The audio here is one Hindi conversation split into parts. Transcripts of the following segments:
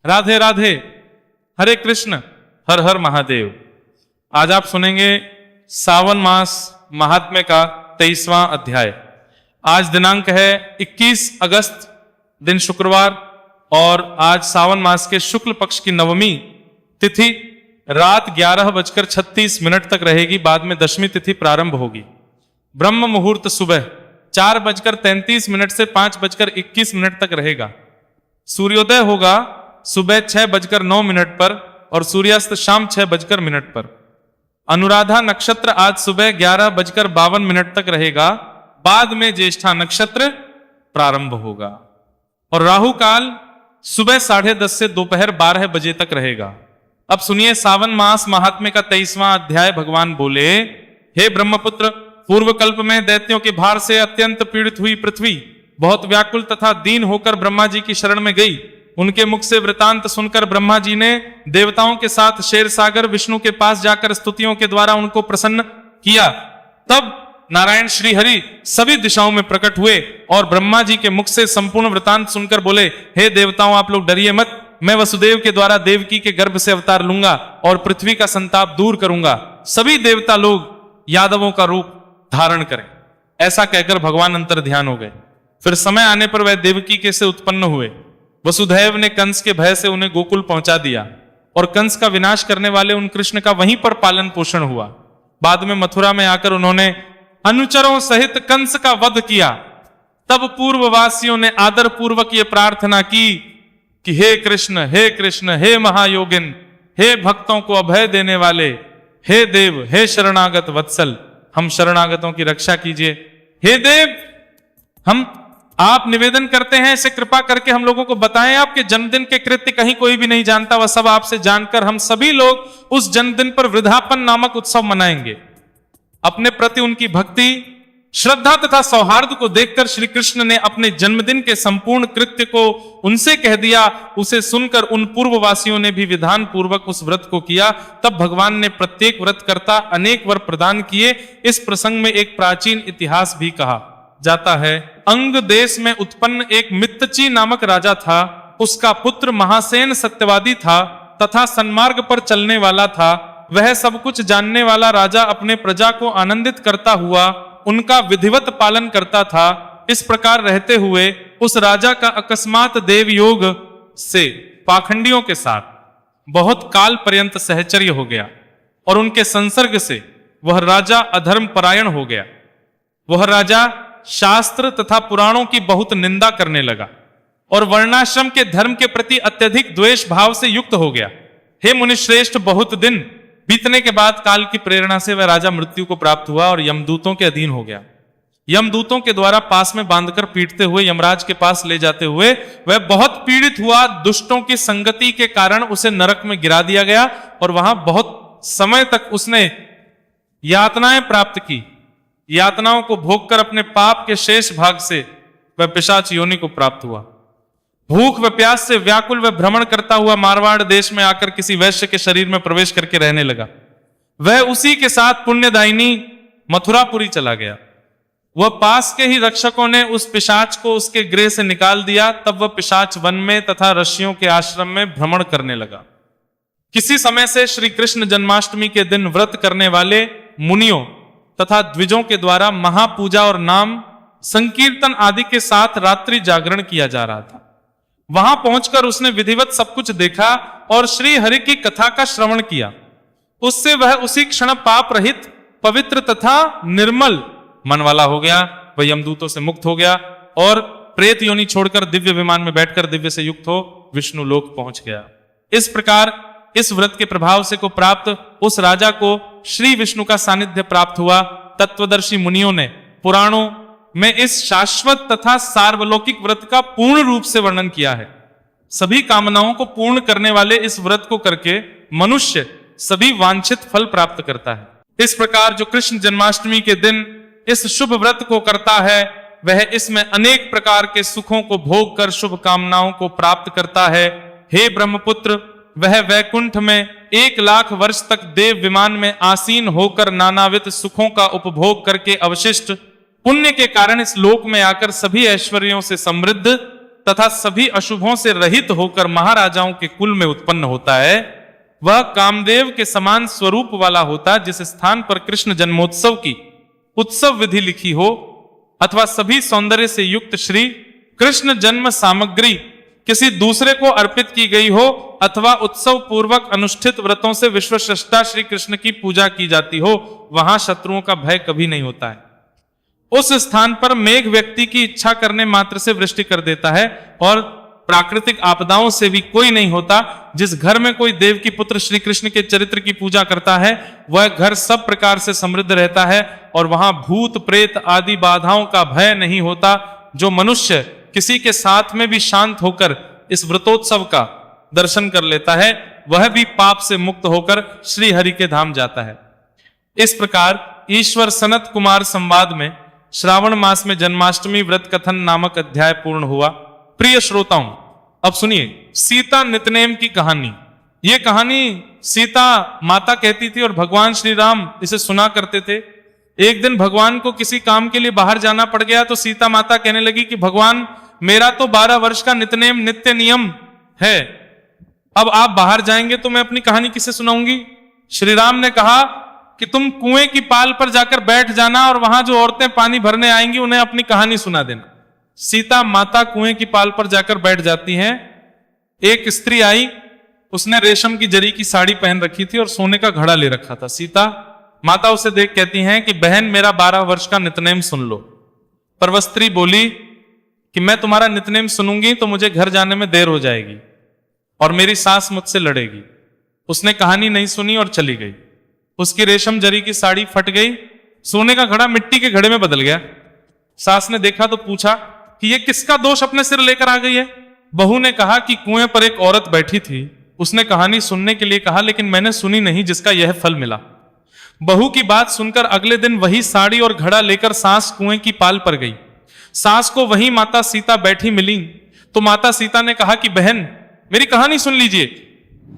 राधे राधे, हरे कृष्ण, हर हर महादेव। आज आप सुनेंगे सावन मास महात्म्य का 23वां अध्याय। आज दिनांक है 21 अगस्त, दिन शुक्रवार, और आज सावन मास के शुक्ल पक्ष की नवमी तिथि रात 11:36 तक रहेगी। बाद में दशमी तिथि प्रारंभ होगी। ब्रह्म मुहूर्त सुबह 4:33 से 5:21 तक रहेगा। सूर्योदय होगा सुबह 6:09 पर और सूर्यास्त शाम 6:00 पर। अनुराधा नक्षत्र आज सुबह 11:52 तक रहेगा। बाद में ज्येष्ठा नक्षत्र प्रारंभ होगा और राहु काल सुबह 10:30 से दोपहर 12 बजे तक रहेगा। अब सुनिए सावन मास महात्म्य का 23वां अध्याय। भगवान बोले, हे ब्रह्मपुत्र, पूर्व कल्प में दैत्यों के भार से अत्यंत पीड़ित हुई पृथ्वी बहुत व्याकुल तथा दीन होकर ब्रह्मा जी की शरण में गई। उनके मुख से वृतांत सुनकर ब्रह्मा जी ने देवताओं के साथ शेर सागर विष्णु के पास जाकर स्तुतियों के द्वारा उनको प्रसन्न किया। तब नारायण श्री हरि सभी दिशाओं में प्रकट हुए और ब्रह्मा जी के मुख से संपूर्ण वृतांत सुनकर बोले, हे देवताओं, आप लोग डरिए मत। मैं वसुदेव के द्वारा देवकी के गर्भ से अवतार लूंगा और पृथ्वी का संताप दूर करूंगा। सभी देवता लोग यादवों का रूप धारण करें। ऐसा कहकर भगवान अंतर ध्यान हो गए। फिर समय आने पर वह देवकी के से उत्पन्न हुए। वसुदेव ने कंस के भय से उन्हें गोकुल पहुंचा दिया और कंस का विनाश करने वाले उन कृष्ण का वहीं पर पालन पोषण हुआ। बाद में मथुरा में आकर उन्होंने अनुचरों सहित कंस का वध किया। तब पूर्ववासियों ने आदर पूर्वक ये प्रार्थना की कि हे कृष्ण, हे कृष्ण, हे महायोगिन, हे भक्तों को अभय देने वाले, हे देव, हे शरणागत वत्सल, हम शरणागतों की रक्षा कीजिए। हे देव, हम आप निवेदन करते हैं, ऐसे कृपा करके हम लोगों को बताएं। आपके जन्मदिन के कृत्य कहीं कोई भी नहीं जानता, वह सब आपसे जानकर हम सभी लोग उस जन्मदिन पर वृद्धापन नामक उत्सव मनाएंगे। अपने प्रति उनकी भक्ति, श्रद्धा तथा सौहार्द को देखकर श्री कृष्ण ने अपने जन्मदिन के संपूर्ण कृत्य को उनसे कह दिया। उसे सुनकर उन पूर्ववासियों ने भी विधान पूर्वक उस व्रत को किया। तब भगवान ने प्रत्येक व्रत करता अनेक वर प्रदान किए। इस प्रसंग में एक प्राचीन इतिहास भी कहा जाता है। अंग देश में उत्पन्न एक मित्तची नामक राजा था। उसका पुत्र महासेन सत्यवादी था तथा सन्मार्ग पर चलने वाला था। वह सब कुछ जानने वाला राजा अपने प्रजा को आनंदित करता हुआ उनका विधिवत पालन करता था। इस प्रकार रहते हुए उस राजा का अकस्मात देव योग से पाखंडियों के साथ बहुत काल पर्यंत सहचर्य हो गया और उनके संसर्ग से वह राजा अधर्म परायण हो गया। वह राजा शास्त्र तथा पुराणों की बहुत निंदा करने लगा और वर्णाश्रम के धर्म के प्रति अत्यधिक द्वेष भाव से युक्त हो गया। हे मुनिश्रेष्ठ, बहुत दिन बीतने के बाद काल की प्रेरणा से वह राजा मृत्यु को प्राप्त हुआ और यमदूतों के अधीन हो गया। यमदूतों के द्वारा पास में बांधकर पीटते हुए यमराज के पास ले जाते हुए वह बहुत पीड़ित हुआ। दुष्टों की संगति के कारण उसे नरक में गिरा दिया गया और वहां बहुत समय तक उसने यातनाएं प्राप्त की। यातनाओं को भोगकर अपने पाप के शेष भाग से वह पिशाच योनि को प्राप्त हुआ। भूख व प्यास से व्याकुल वह भ्रमण करता हुआ मारवाड़ देश में आकर किसी वैश्य के शरीर में प्रवेश करके रहने लगा। वह उसी के साथ पुण्यदायिनी मथुरापुरी चला गया। वह पास के ही रक्षकों ने उस पिशाच को उसके गृह से निकाल दिया। तब वह पिशाच वन में तथा ऋषियों के आश्रम में भ्रमण करने लगा। किसी समय से श्री कृष्ण जन्माष्टमी के दिन व्रत करने वाले मुनियों तथा द्विजों के द्वारा महापूजा और नाम संकीर्तन आदि के साथ रात्रि जागरण किया जा रहा था। वहां पहुंचकर उसने विधिवत सब कुछ देखा और श्री हरि की कथा का श्रवण किया। उससे वह उसी क्षण पाप रहित, पवित्र तथा निर्मल मन वाला हो गया। वह यमदूतों से मुक्त हो गया और प्रेत योनि छोड़कर दिव्य विमान में बैठकर दिव्य से युक्त हो विष्णु लोक पहुंच गया। इस प्रकार इस व्रत के प्रभाव से को प्राप्त उस राजा को श्री विष्णु का सानिध्य प्राप्त हुआ। तत्वदर्शी मुनियों ने पुराणों में इस शाश्वत तथा सार्वलौकिक व्रत का पूर्ण रूप से वर्णन किया है। सभी कामनाओं को पूर्ण करने वाले इस व्रत को करके मनुष्य सभी वांछित फल प्राप्त करता है। इस प्रकार जो कृष्ण जन्माष्टमी के दिन इस शुभ व्रत को करता है वह इसमें अनेक प्रकार के सुखों को भोग कर शुभ कामनाओं को प्राप्त करता है। हे ब्रह्मपुत्र, वह वैकुंठ में 1,00,000 वर्ष तक देव विमान में आसीन होकर नानाविध सुखों का उपभोग करके अवशिष्ट पुण्य के कारण इस लोक में आकर सभी ऐश्वर्यों से समृद्ध तथा सभी अशुभों से रहित होकर महाराजाओं के कुल में उत्पन्न होता है, वह कामदेव के समान स्वरूप वाला होता, जिस स्थान पर कृष्ण जन्मोत्सव की उत्सव विधि लिखी हो अथवा सभी सौंदर्य से युक्त श्री कृष्ण जन्म सामग्री किसी दूसरे को अर्पित की गई हो अथवा उत्सव पूर्वक अनुष्ठित व्रतों से विश्वश्रेष्ठा श्री कृष्ण की पूजा की जाती हो, वहां शत्रुओं का भय कभी नहीं होता है। उस स्थान पर मेघ व्यक्ति की इच्छा करने मात्र से वृष्टि कर देता है और प्राकृतिक आपदाओं से भी कोई नहीं होता। जिस घर में कोई देव की पुत्र श्री कृष्ण के चरित्र की पूजा करता है, वह घर सब प्रकार से समृद्ध रहता है और वहां भूत प्रेत आदि बाधाओं का भय नहीं होता। जो मनुष्य किसी के साथ में भी शांत होकर इस व्रतोत्सव का दर्शन कर लेता है, वह भी पाप से मुक्त होकर श्री हरि के धाम जाता है। इस प्रकार ईश्वर सनत कुमार संवाद में श्रावण मास में जन्माष्टमी व्रत कथन नामक अध्याय पूर्ण हुआ। प्रिय श्रोताओं, अब सुनिए सीता नितनेम की कहानी। यह कहानी सीता माता कहती थी और भगवान श्री राम इसे सुना करते थे। एक दिन भगवान को किसी काम के लिए बाहर जाना पड़ गया तो सीता माता कहने लगी कि भगवान, मेरा तो 12 वर्ष का नितनेम नित्य नियम है, अब आप बाहर जाएंगे तो मैं अपनी कहानी किसे सुनाऊंगी। श्री राम ने कहा कि तुम कुएं की पाल पर जाकर बैठ जाना और वहां जो औरतें पानी भरने आएंगी उन्हें अपनी कहानी सुना देना। सीता माता कुएं की पाल पर जाकर बैठ जाती हैं। एक स्त्री आई, उसने रेशम की जरी की साड़ी पहन रखी थी और सोने का घड़ा ले रखा था। सीता माता उसे देख कहती हैं कि बहन, मेरा 12 वर्ष का नितनेम सुन लो। पर वह स्त्री बोली कि मैं तुम्हारा नितनेम सुनूंगी तो मुझे घर जाने में देर हो जाएगी और मेरी सास मुझसे लड़ेगी। उसने कहानी नहीं सुनी और चली गई। उसकी रेशम जरी की साड़ी फट गई, सोने का घड़ा मिट्टी के घड़े में बदल गया। सास ने देखा तो पूछा कि ये किसका दोष अपने सिर लेकर आ गई है। बहू ने कहा कि कुएं पर एक औरत बैठी थी, उसने कहानी सुनने के लिए कहा लेकिन मैंने सुनी नहीं, जिसका यह फल मिला। बहू की बात सुनकर अगले दिन वही साड़ी और घड़ा लेकर सास कुएं की पाल पर गई। सास को वही माता सीता बैठी मिली तो माता सीता ने कहा कि बहन, मेरी कहानी सुन लीजिए।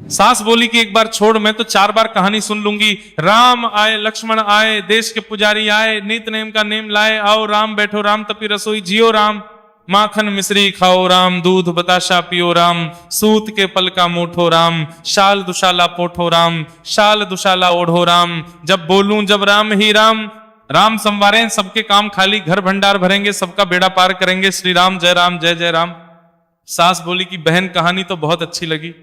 सास बोली कि एक बार छोड़, मैं तो 4 बार कहानी सुन लूंगी। राम आए, लक्ष्मण आए, देश के पुजारी आए, नित नेम का नेम लाए, आओ राम बैठो राम, तपी रसोई जियो राम, माखन मिश्री खाओ राम, दूध बताशा पियो राम, सूत के पल का मोठो राम, शाल दुशाला पोठो राम, शाल दुशाला ओढ़ो राम, जब बोलूं जब राम ही राम, राम संवारें सबके काम खाली, घर भंडार भरेंगे सबका बेड़ा पार करेंगे, श्री राम जय जय राम। सास बोली कि बहन, कहानी तो बहुत अच्छी लगी।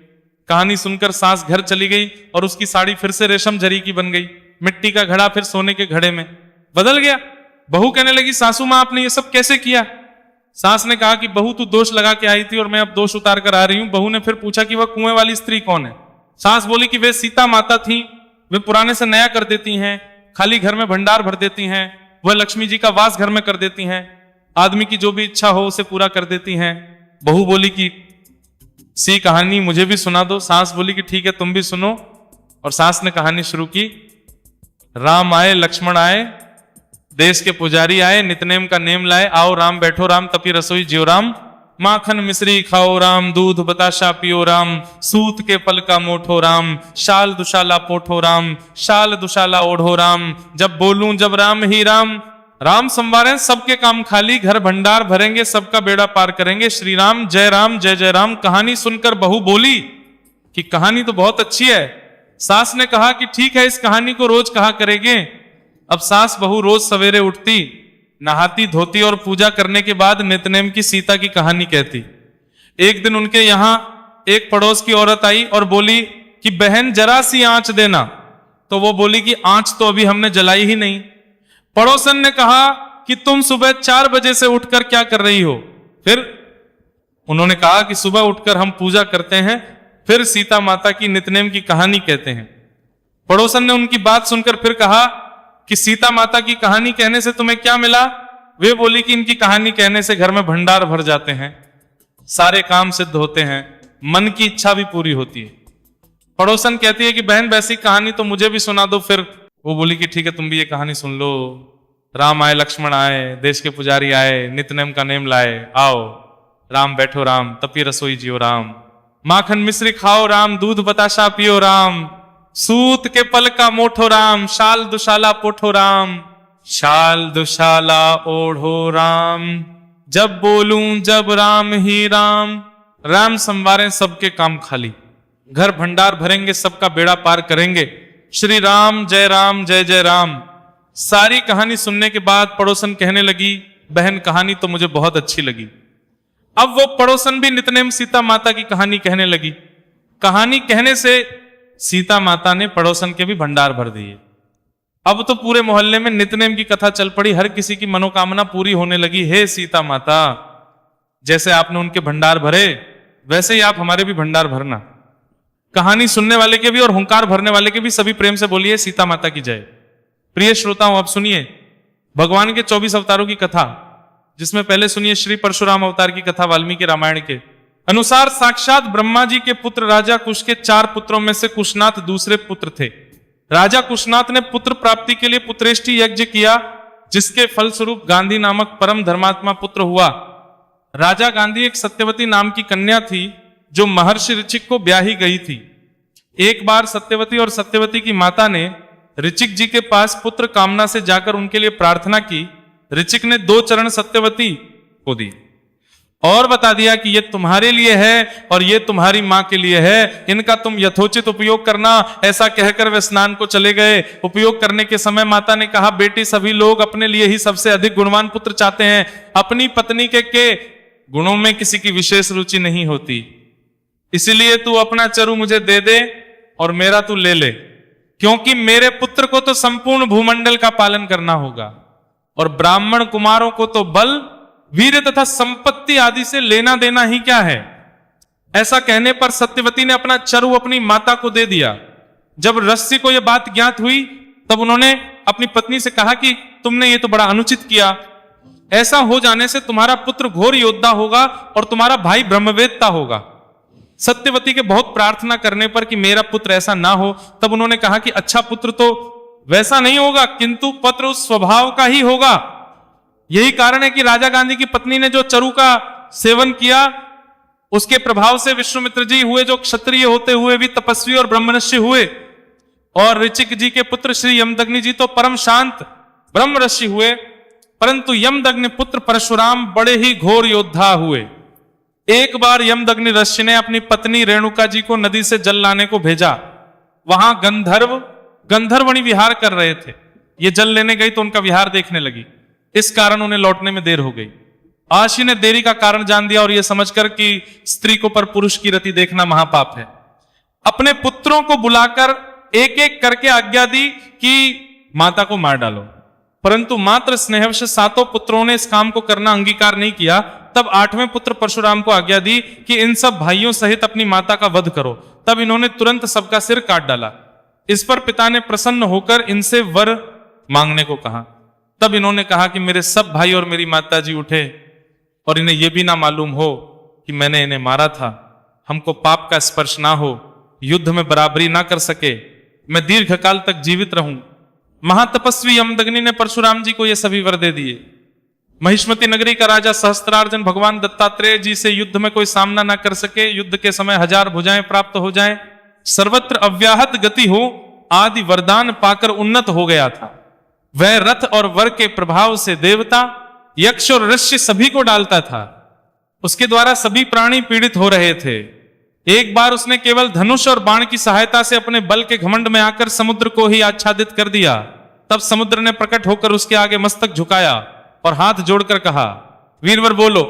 कहानी सुनकर सास घर चली गई और उसकी साड़ी फिर से रेशम जरी की बन गई, मिट्टी का घड़ा फिर सोने के घड़े में बदल गया। बहू कहने लगी, सासू मां आपने ये सब कैसे किया। सास ने कहा कि बहू तू दोष लगा के आई थी और मैं अब दोष उतार कर आ रही हूं। बहू ने फिर पूछा कि वह कुएं वाली स्त्री कौन है। सास बोली कि वे सीता माता थी, वे पुराने से नया कर देती हैं, खाली घर में भंडार भर देती हैं, वह लक्ष्मी जी का वास घर में कर देती हैं, आदमी की जो भी इच्छा हो उसे पूरा कर देती हैं। बहू बोली कि सी कहानी मुझे भी सुना दो। सास बोली कि ठीक है तुम भी सुनो। और सास ने कहानी शुरू की। राम आए, लक्ष्मण आए, देश के पुजारी आए, नितनेम का नेम लाए, आओ राम बैठो राम, तपी रसोई जियो राम, माखन मिश्री खाओ राम, दूध बताशा पियो राम, सूत के पल का मोठो राम, शाल दुशाला पोठो राम, शाल दुशाला ओढ़ो राम, जब बोलूं जब राम ही राम, राम संवारें सबके काम खाली, घर भंडार भरेंगे सबका बेड़ा पार करेंगे, श्री राम जय राम। कहानी सुनकर बहू बोली कि कहानी तो बहुत अच्छी है। सास ने कहा कि ठीक है, इस कहानी को रोज कहा करेंगे। अब सास बहू रोज सवेरे उठती, नहाती धोती और पूजा करने के बाद नितनेम की सीता की कहानी कहती। एक दिन उनके यहां एक पड़ोस की औरत आई और बोली कि बहन जरा सी आंच देना। तो वो बोली कि आंच तो अभी हमने जलाई ही नहीं। पड़ोसन ने कहा कि तुम सुबह 4 बजे से उठकर क्या कर रही हो। फिर उन्होंने कहा कि सुबह उठकर हम पूजा करते हैं, फिर सीता माता की नितनेम की कहानी कहते हैं। पड़ोसन ने उनकी बात सुनकर फिर कहा कि सीता माता की कहानी कहने से तुम्हें क्या मिला। वे बोली कि इनकी कहानी कहने से घर में भंडार भर जाते हैं, सारे काम सिद्ध होते हैं, मन की इच्छा भी पूरी होती है। पड़ोसन कहती है कि बहन वैसी कहानी तो मुझे भी सुना दो। फिर वो बोली कि ठीक है तुम भी ये कहानी सुन लो। राम आए, लक्ष्मण आए, देश के पुजारी आए, नितनेम का नेम लाए, आओ राम बैठो राम, तपी रसोई जियो राम, माखन मिश्री खाओ राम, दूध बताशा पियो राम, सूत के पल का मोठो राम, शाल दुशाला पोठो राम, शाल दुशाला ओढ़ो राम, जब बोलूं जब राम ही राम, राम संवारें सबके काम खाली, घर भंडार भरेंगे सबका बेड़ा पार करेंगे, श्री राम जय जय राम। सारी कहानी सुनने के बाद पड़ोसन कहने लगी, बहन कहानी तो मुझे बहुत अच्छी लगी। अब वो पड़ोसन भी नितनेम सीता माता की कहानी कहने लगी। कहानी कहने से सीता माता ने पड़ोसन के भी भंडार भर दिए। अब तो पूरे मोहल्ले में नितनेम की कथा चल पड़ी, हर किसी की मनोकामना पूरी होने लगी। हे सीता माता, जैसे आपने उनके भंडार भरे वैसे ही आप हमारे भी भंडार भरना। कहानी सुनने वाले के भी और हुंकार भरने वाले के भी सभी प्रेम से बोलिए सीता माता की जय। प्रिय श्रोताओं, अब सुनिए भगवान के 24 अवतारों की कथा, जिसमें पहले सुनिए श्री परशुराम अवतार की कथा वाल्मीकि रामायण के अनुसार। साक्षात ब्रह्मा जी के पुत्र राजा कुश के 4 पुत्रों में से कुशनाथ दूसरे पुत्र थे। राजा कुशनाथ ने पुत्र प्राप्ति के लिए पुत्रेष्टि यज्ञ किया, जिसके फलस्वरूप गांधी नामक परम धर्मात्मा पुत्र हुआ। राजा गांधी एक सत्यवती नाम की कन्या थी, जो महर्षि ऋचिक को ब्याही गई थी। एक बार सत्यवती और सत्यवती की माता ने ऋचिक जी के पास पुत्र कामना से जाकर उनके लिए प्रार्थना की। ऋचिक ने 2 चरण सत्यवती को दी और बता दिया कि ये तुम्हारे लिए है और ये तुम्हारी मां के लिए है, इनका तुम यथोचित उपयोग करना। ऐसा कहकर वे स्नान को चले गए। उपयोग करने के समय माता ने कहा, बेटी सभी लोग अपने लिए ही सबसे अधिक गुणवान पुत्र चाहते हैं, अपनी पत्नी के गुणों में किसी की विशेष रुचि नहीं होती। इसलिए तू अपना चरु मुझे दे दे और मेरा तू ले ले, क्योंकि मेरे पुत्र को तो संपूर्ण भूमंडल का पालन करना होगा और ब्राह्मण कुमारों को तो बल, वीर तथा संपत्ति आदि से लेना देना ही क्या है। ऐसा कहने पर सत्यवती ने अपना चरु अपनी माता को दे दिया। जब रस्सी को यह बात ज्ञात हुई तब उन्होंने अपनी पत्नी से कहा कि तुमने ये तो बड़ा अनुचित किया। ऐसा हो जाने से तुम्हारा पुत्र घोर योद्धा होगा और तुम्हारा भाई ब्रह्मवेत्ता होगा। सत्यवती के बहुत प्रार्थना करने पर कि मेरा पुत्र ऐसा ना हो, तब उन्होंने कहा कि अच्छा पुत्र तो वैसा नहीं होगा, किंतु पुत्र उस स्वभाव का ही होगा। यही कारण है कि राजा गांधी की पत्नी ने जो चरु का सेवन किया, उसके प्रभाव से विश्वामित्र जी हुए, जो क्षत्रिय होते हुए भी तपस्वी और ब्रह्मनिष्ठ हुए, और ऋचिक जी के पुत्र श्री यमदग्नि जी तो परम शांत ब्रह्मऋषि हुए। परंतु यमदग्नि पुत्र परशुराम बड़े ही घोर योद्धा हुए। एक बार यमदग्नि ऋषि ने अपनी पत्नी रेणुका जी को नदी से जल लाने को भेजा। वहां गंधर्वणी विहार कर रहे थे। ये जल लेने गई तो उनका विहार देखने लगी, इस कारण उन्हें लौटने में देर हो गई। आशी ने देरी का कारण जान दिया और यह समझकर कि स्त्री को पर पुरुष की रति देखना महापाप है, अपने पुत्रों को बुलाकर एक एक करके आज्ञा दी कि माता को मार डालो। परंतु मात्र स्नेहवश 7 पुत्रों ने इस काम को करना अंगीकार नहीं किया। तब 8वें पुत्र परशुराम को आज्ञा दी कि इन सब भाइयों सहित अपनी माता का वध करो। तब इन्होंने तुरंत सबका सिर काट डाला। इस पर पिता ने प्रसन्न होकर इनसे वर मांगने को कहा। तब इन्होंने कहा कि मेरे सब भाई और मेरी माता जी उठे और इन्हें यह भी ना मालूम हो कि मैंने इन्हें मारा था, हमको पाप का स्पर्श ना हो, युद्ध में बराबरी ना कर सके, मैं दीर्घकाल तक जीवित रहूं। महातपस्वी यमदग्नि ने परशुराम जी को ये सभी वर दे दिए। महिष्मती नगरी का राजा सहस्त्रार्जुन भगवान दत्तात्रेय जी से युद्ध में कोई सामना ना कर सके, युद्ध के समय 1000 भुजाएं प्राप्त हो जाएं, सर्वत्र अव्याहत गति हो आदि वरदान पाकर उन्नत हो गया था। वह रथ और वर के प्रभाव से देवता, यक्ष और ऋषि सभी को डालता था। उसके द्वारा सभी प्राणी पीड़ित हो रहे थे। एक बार उसने केवल धनुष और बाण की सहायता से अपने बल के घमंड में आकर समुद्र को ही आच्छादित कर दिया। तब समुद्र ने प्रकट होकर उसके आगे मस्तक झुकाया और हाथ जोड़कर कहा, वीरवर बोलो,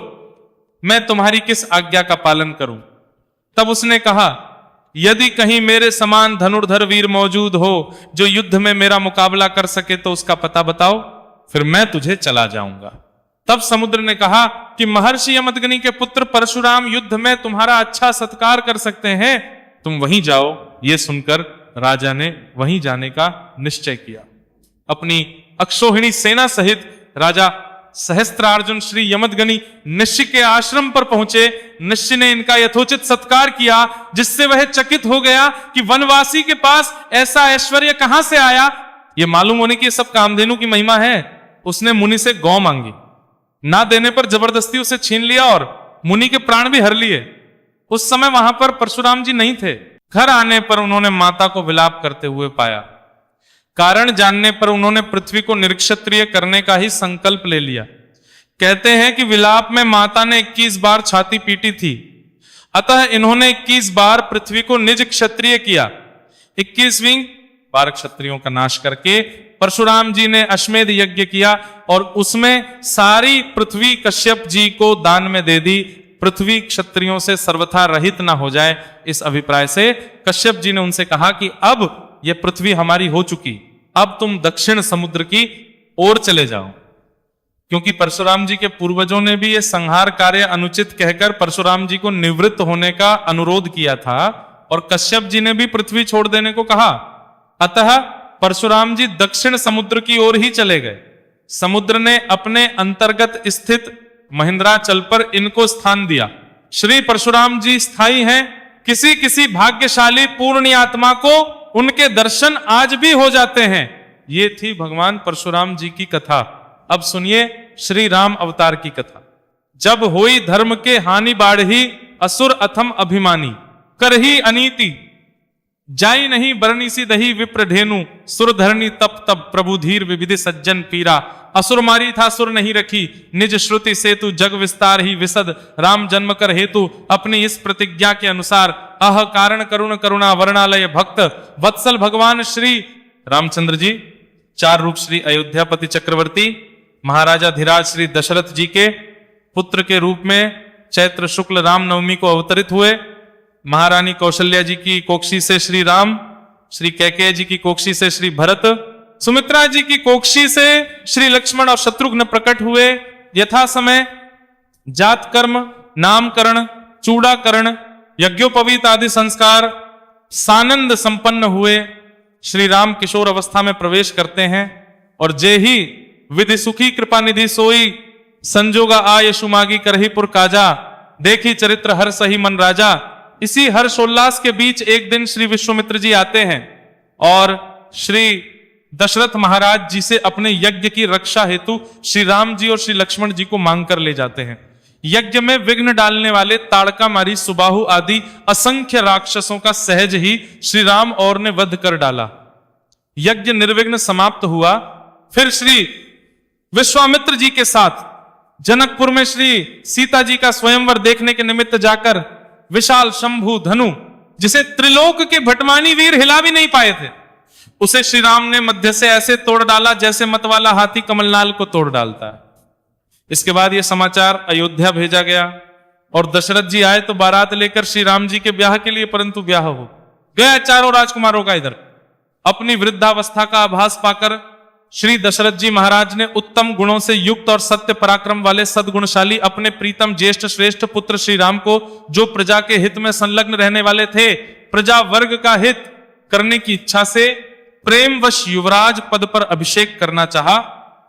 मैं तुम्हारी किस आज्ञा का पालन करूं। तब उसने कहा, यदि कहीं मेरे समान धनुर्धर वीर मौजूद हो जो युद्ध में मेरा मुकाबला कर सके तो उसका पता बताओ, फिर मैं तुझे चला जाऊंगा। तब समुद्र ने कहा कि महर्षि यमदग्नि के पुत्र परशुराम युद्ध में तुम्हारा अच्छा सत्कार कर सकते हैं, तुम वहीं जाओ। ये सुनकर राजा ने वहीं जाने का निश्चय किया। अपनी अक्षोहिणी सेना सहित राजा सहस्त्रार्जुन श्री यमदग्नि निश्चय के आश्रम पर पहुंचे। निश्चय ने इनका यथोचित सत्कार किया, जिससे वह चकित हो गया कि वनवासी के पास ऐसा ऐश्वर्य कहां से आया। यह मालूम होने की सब कामधेनु की महिमा है। उसने मुनि से गौ मांगी, ना देने पर जबरदस्ती उसे छीन लिया और मुनि के प्राण भी हर लिए। उस समय वहां पर परशुराम जी नहीं थे। घर आने पर उन्होंने माता को विलाप करते हुए पाया। कारण जानने पर उन्होंने पृथ्वी को निरक्षत्रिय करने का ही संकल्प ले लिया। कहते हैं कि विलाप में माता ने 21 बार छाती पीटी थी, अतः इन्होंने 21 बार पृथ्वी को निज क्षत्रिय किया। 21वीं बार क्षत्रियों का नाश करके परशुराम जी ने अश्वमेध यज्ञ किया और उसमें सारी पृथ्वी कश्यप जी को दान में दे दी, पृथ्वी क्षत्रियों से सर्वथा रहित ना हो जाए। इस अभिप्राय से कश्यप जी ने उनसे कहा कि अब यह पृथ्वी हमारी हो चुकी, अब तुम दक्षिण समुद्र की ओर चले जाओ। क्योंकि परशुराम जी के पूर्वजों ने भी यह संहार कार्य अनुचित कहकर परशुराम जी को निवृत्त होने का अनुरोध किया था और कश्यप जी ने भी पृथ्वी छोड़ देने को कहा। अतः परशुराम जी दक्षिण समुद्र की ओर ही चले गए। समुद्र ने अपने अंतर्गत स्थित महेंद्राचल पर इनको स्थान दिया। श्री परशुराम जी स्थायी हैं। किसी किसी भाग्यशाली पूर्ण आत्मा को उनके दर्शन आज भी हो जाते हैं। ये थी भगवान परशुराम जी की कथा। अब सुनिए श्री राम अवतार की कथा। जब होई धर्म के हानि बाढ़ी, असुर अथम अभिमानी, करही अनीति, जाई नहीं बरनी सी दही विप्र धेनु, सुर धरनी तप तप प्रभु धीर विविधि सज्जन पीरा, असुर मारी था सुर नहीं रखी, निज श्रुति सेतु जग विस्तार ही विसद, राम जन्म कर हेतु अपनी इस प्रतिज्ञा के अनुसार, अह कारण करुण करुणा वर्णालय भक्त वत्सल भगवान श्री रामचंद्र जी 4 रूप श्री अयोध्यापति चक्रवर्ती महाराजा धीराज श्री दशरथ जी के पुत्र के रूप में चैत्र शुक्ल रामनवमी को अवतरित हुए। महारानी कौशल्या जी की कोक्षी से श्री राम, श्री कैकेयी जी की कोक्षी से श्री भरत, सुमित्रा जी की कोक्षी से श्री लक्ष्मण और शत्रुघ्न प्रकट हुए। यथा समय जात कर्म, नामकरण, चूड़ाकरण, यज्ञोपवीत आदि संस्कार सानंद संपन्न हुए। श्री राम किशोर अवस्था में प्रवेश करते हैं और जे ही विधि सुखी कृपा निधि सोई, संजोगा आय सुमागी करहीपुर काजा, देखी चरित्र हर सही मन राजा। इसी हर्षोल्लास के बीच एक दिन श्री विश्वामित्र जी आते हैं और श्री दशरथ महाराज जी से अपने यज्ञ की रक्षा हेतु श्री राम जी और श्री लक्ष्मण जी को मांग कर ले जाते हैं। यज्ञ में विघ्न डालने वाले ताड़का मारी, सुबाहु आदि असंख्य राक्षसों का सहज ही श्री राम और ने वध कर डाला। यज्ञ निर्विघ्न समाप्त हुआ। फिर श्री विश्वामित्र जी के साथ जनकपुर में श्री सीता जी का स्वयंवर देखने के निमित्त जाकर विशाल शंभु धनु, जिसे त्रिलोक के भटमानी वीर हिला भी नहीं पाए थे, उसे श्री राम ने मध्य से ऐसे तोड़ डाला जैसे मतवाला हाथी कमलनाल को तोड़ डालता है। इसके बाद यह समाचार अयोध्या भेजा गया और दशरथ जी आए तो बारात लेकर श्री राम जी के ब्याह के लिए, परंतु ब्याह हो गया चारों राजकुमारों का। इधर अपनी वृद्धावस्था का आभास पाकर श्री दशरथ जी महाराज ने उत्तम गुणों से युक्त और सत्य पराक्रम वाले सद्गुणशाली अपने प्रीतम ज्येष्ठ श्रेष्ठ पुत्र श्री राम को, जो प्रजा के हित में संलग्न रहने वाले थे, प्रजा वर्ग का हित करने की इच्छा से प्रेमवश युवराज पद पर अभिषेक करना चाहा।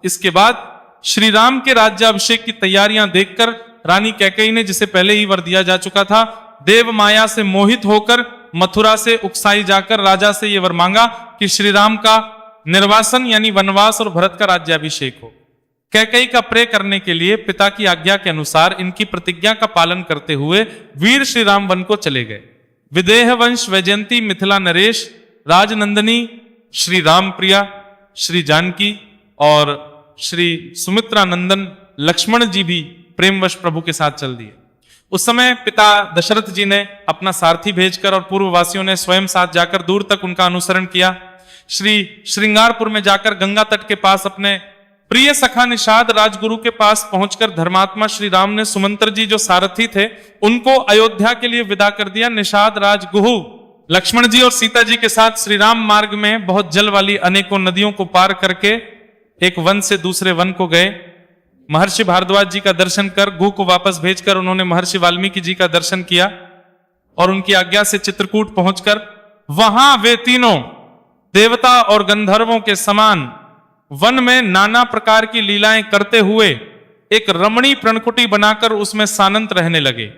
इसके बाद श्री राम के राज्याभिषेक की तैयारियां देखकर रानी कैकेयी ने, जिसे पहले ही वर दिया जा चुका था, देव माया से मोहित होकर मथुरा से उकसाई जाकर राजा से यह वर मांगा कि श्री राम का निर्वासन यानी वनवास और भरत का राज्याभिषेक हो। कैकेयी का प्रे करने के लिए पिता की आज्ञा के अनुसार इनकी प्रतिज्ञा का पालन करते हुए वीर श्री राम वन को चले गए। विदेह वंश वैजयंती मिथिला नरेश, राजनंदनी श्री राम प्रिया, श्री जानकी और श्री सुमित्रा नंदन लक्ष्मण जी भी प्रेमवश प्रभु के साथ चल दिए। उस समय पिता दशरथ जी ने अपना सारथी भेजकर और पूर्ववासियों ने स्वयं साथ जाकर दूर तक उनका अनुसरण किया। श्री श्रृंगारपुर में जाकर गंगा तट के पास अपने प्रिय सखा निषाद राजगुरु के पास पहुंचकर धर्मात्मा श्री राम ने सुमंत्र जी जो सारथी थे उनको अयोध्या के लिए विदा कर दिया। निषाद राजगुहु लक्ष्मण जी और सीता जी के साथ श्री राम मार्ग में बहुत जल वाली अनेकों नदियों को पार करके एक वन से दूसरे वन को गए। महर्षि भारद्वाज जी का दर्शन कर गुह को वापस भेजकर उन्होंने महर्षि वाल्मीकि जी का दर्शन किया और उनकी आज्ञा से चित्रकूट पहुंचकर वहां वे तीनों देवता और गंधर्वों के समान वन में नाना प्रकार की लीलाएं करते हुए एक रमणी प्रणकुटी बनाकर उसमें सानंत रहने लगे।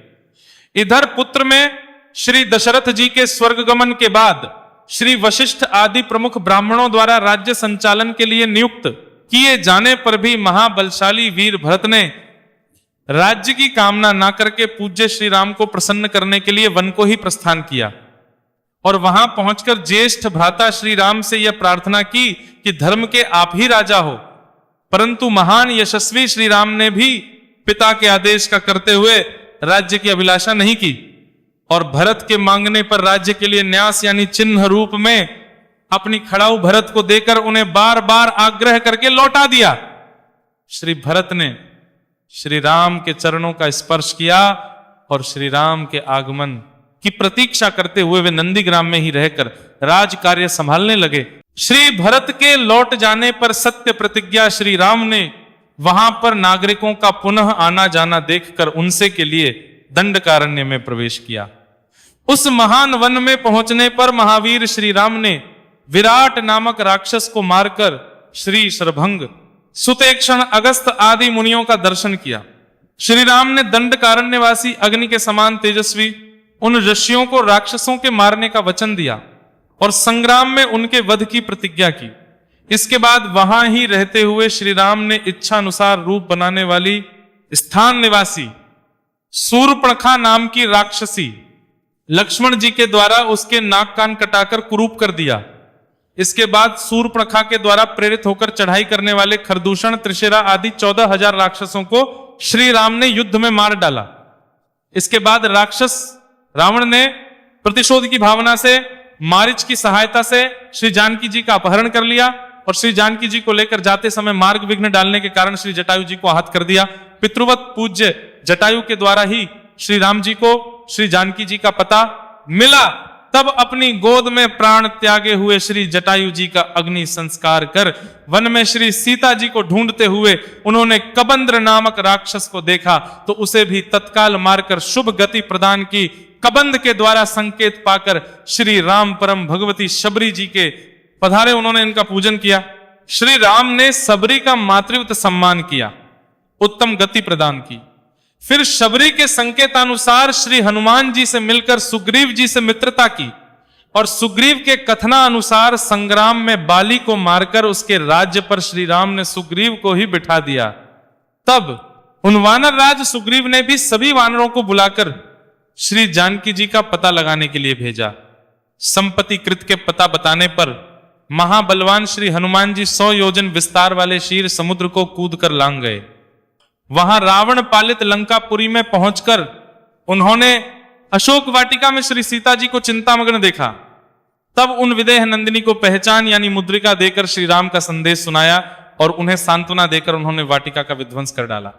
इधर पुत्र में श्री दशरथ जी के स्वर्गगमन के बाद श्री वशिष्ठ आदि प्रमुख ब्राह्मणों द्वारा राज्य संचालन के लिए नियुक्त किए जाने पर भी महाबलशाली वीर भरत ने राज्य की कामना ना करके पूज्य श्री राम को प्रसन्न करने के लिए वन को ही प्रस्थान किया और वहां पहुंचकर ज्येष्ठ भ्राता श्री राम से यह प्रार्थना की कि धर्म के आप ही राजा हो परंतु महान यशस्वी श्री राम ने भी पिता के आदेश का करते हुए राज्य की अभिलाषा नहीं की और भरत के मांगने पर राज्य के लिए न्यास यानी चिन्ह रूप में अपनी खड़ाऊ भरत को देकर उन्हें बार बार आग्रह करके लौटा दिया। श्री भरत ने श्री राम के चरणों का स्पर्श किया और श्री राम के आगमन की प्रतीक्षा करते हुए वे नंदीग्राम में ही रहकर राज कार्य संभालने लगे। श्री भरत के लौट जाने पर सत्य प्रतिज्ञा श्री राम ने वहां पर नागरिकों का पुनः आना जाना देखकर उनसे के लिए दंडकारण्य में प्रवेश किया। उस महान वन में पहुंचने पर महावीर श्री राम ने विराट नामक राक्षस को मारकर श्री शरभंग, सुतेक्षण, अगस्त आदि मुनियों का दर्शन किया। श्री राम ने दंडकारण्यवासी अग्नि के समान तेजस्वी उन ऋषियों को राक्षसों के मारने का वचन दिया और संग्राम में उनके वध की प्रतिज्ञा की। इसके बाद वहां ही रहते हुए श्री राम ने इच्छा अनुसार रूप बनाने वाली स्थान निवासी सूर्पणखा नाम की राक्षसी लक्ष्मण जी के द्वारा उसके नाक कान कटाकर कुरूप कर दिया। इसके बाद सूर्पणखा के द्वारा प्रेरित होकर चढ़ाई करने वाले खरदूषण, त्रिशिरा आदि 14,000 राक्षसों को श्री राम ने युद्ध में मार डाला। इसके बाद राक्षस रावण ने प्रतिशोध की भावना से मारीच की सहायता से श्री जानकी जी का अपहरण कर लिया और श्री जानकी जी को लेकर जाते समय मार्ग विघ्न डालने के कारण श्री जटायु जी को आहत कर दिया। पितृवत पूज्य जटायु के द्वारा ही श्री राम जी को श्री जानकी जी का पता मिला। तब अपनी गोद में प्राण त्यागे हुए श्री जटायु जी का अग्नि संस्कार कर वन में श्री सीता जी को ढूंढते हुए उन्होंने कबंद्र नामक राक्षस को देखा तो उसे भी तत्काल मारकर शुभ गति प्रदान की। कबंध के द्वारा संकेत पाकर श्री राम परम भगवती शबरी जी के पधारे, उन्होंने इनका पूजन किया। श्री राम ने सबरी का मातृवत सम्मान किया, उत्तम गति प्रदान की। फिर शबरी के संकेतानुसार श्री हनुमान जी से मिलकर सुग्रीव जी से मित्रता की और सुग्रीव के कथनानुसार संग्राम में बाली को मारकर उसके राज्य पर श्री राम ने सुग्रीव को ही बिठा दिया। तब उन वानर राज सुग्रीव ने भी सभी वानरों को बुलाकर श्री जानकी जी का पता लगाने के लिए भेजा। संपत्ति कृत के पता बताने पर महाबलवान श्री हनुमान जी 100 योजन विस्तार वाले क्षीर समुद्र को कूदकर लांग गए। वहां रावण पालित लंकापुरी में पहुंचकर उन्होंने अशोक वाटिका में श्री सीता जी को चिंतामग्न देखा। तब उन विदेह नंदिनी को पहचान यानी मुद्रिका देकर श्री राम का संदेश सुनाया और उन्हें सांत्वना देकर उन्होंने वाटिका का विध्वंस कर डाला।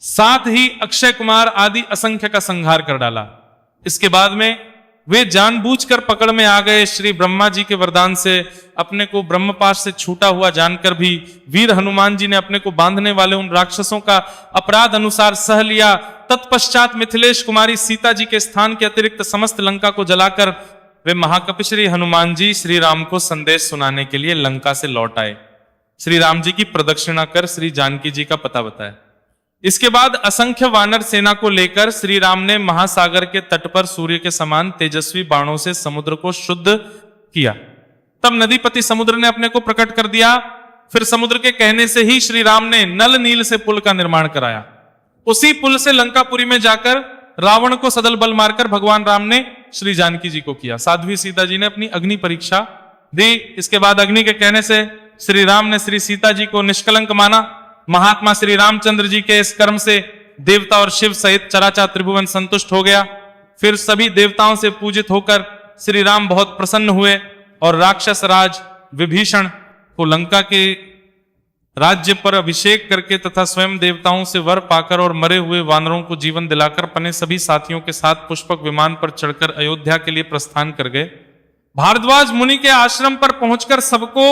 साथ ही अक्षय कुमार आदि असंख्य का संहार कर डाला। इसके बाद में वे जानबूझकर पकड़ में आ गए। श्री ब्रह्मा जी के वरदान से अपने को ब्रह्मपाश से छूटा हुआ जानकर भी वीर हनुमान जी ने अपने को बांधने वाले उन राक्षसों का अपराध अनुसार सह लिया। तत्पश्चात मिथिलेश कुमारी सीता जी के स्थान के अतिरिक्त समस्त लंका को जलाकर वे महाकपि श्री हनुमान जी श्री राम को संदेश सुनाने के लिए लंका से लौट आए। श्री राम जी की प्रदक्षिणा कर श्री जानकी जी का पता बताया। इसके बाद असंख्य वानर सेना को लेकर श्री राम ने महासागर के तट पर सूर्य के समान तेजस्वी बाणों से समुद्र को शुद्ध किया। तब नदीपति समुद्र ने अपने को प्रकट कर दिया। फिर समुद्र के कहने से ही श्री राम ने नल नील से पुल का निर्माण कराया। उसी पुल से लंकापुरी में जाकर रावण को सदल बल मारकर भगवान राम ने श्री जानकी जी को किया। साध्वी सीता जी ने अपनी अग्नि परीक्षा दी। इसके बाद अग्नि के कहने से श्री राम ने श्री सीता जी को निष्कलंक माना। महात्मा श्री रामचंद्र जी के इस कर्म से देवता और शिव सहित चराचर त्रिभुवन संतुष्ट हो गया। फिर सभी देवताओं से पूजित होकर श्री राम बहुत प्रसन्न हुए और राक्षस राज विभीषण को लंका के राज्य पर अभिषेक करके तथा स्वयं देवताओं से वर पाकर और मरे हुए वानरों को जीवन दिलाकर अपने सभी साथियों के साथ पुष्पक विमान पर चढ़कर अयोध्या के लिए प्रस्थान कर गए। भारद्वाज मुनि के आश्रम पर पहुंचकर सबको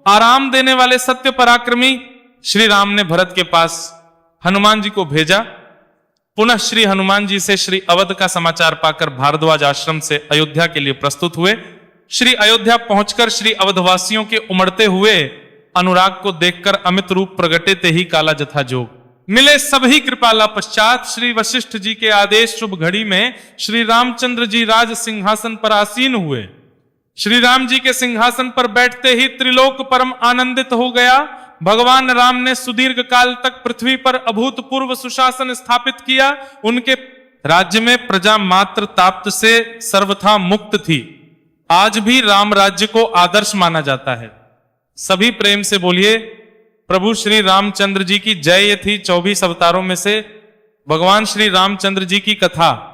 आराम देने वाले सत्य पराक्रमी श्री राम ने भरत के पास हनुमान जी को भेजा। पुनः श्री हनुमान जी से श्री अवध का समाचार पाकर भारद्वाज आश्रम से अयोध्या के लिए प्रस्तुत हुए। श्री अयोध्या पहुंचकर श्री अवधवासियों के उमड़ते हुए अनुराग को देखकर अमित रूप प्रगटे ही काला जथा जोग मिले। सभी कृपाला पश्चात श्री वशिष्ठ जी के आदेश शुभ घड़ी में श्री रामचंद्र जी राज सिंहासन पर आसीन हुए। श्री राम जी के सिंहासन पर बैठते ही त्रिलोक परम आनंदित हो गया। भगवान राम ने सुदीर्घ काल तक पृथ्वी पर अभूतपूर्व सुशासन स्थापित किया। उनके राज्य में प्रजा मात्र ताप्त से सर्वथा मुक्त थी। आज भी राम राज्य को आदर्श माना जाता है। सभी प्रेम से बोलिए प्रभु श्री रामचंद्र जी की जय ये थी 24 अवतारों में से भगवान श्री रामचंद्र जी की कथा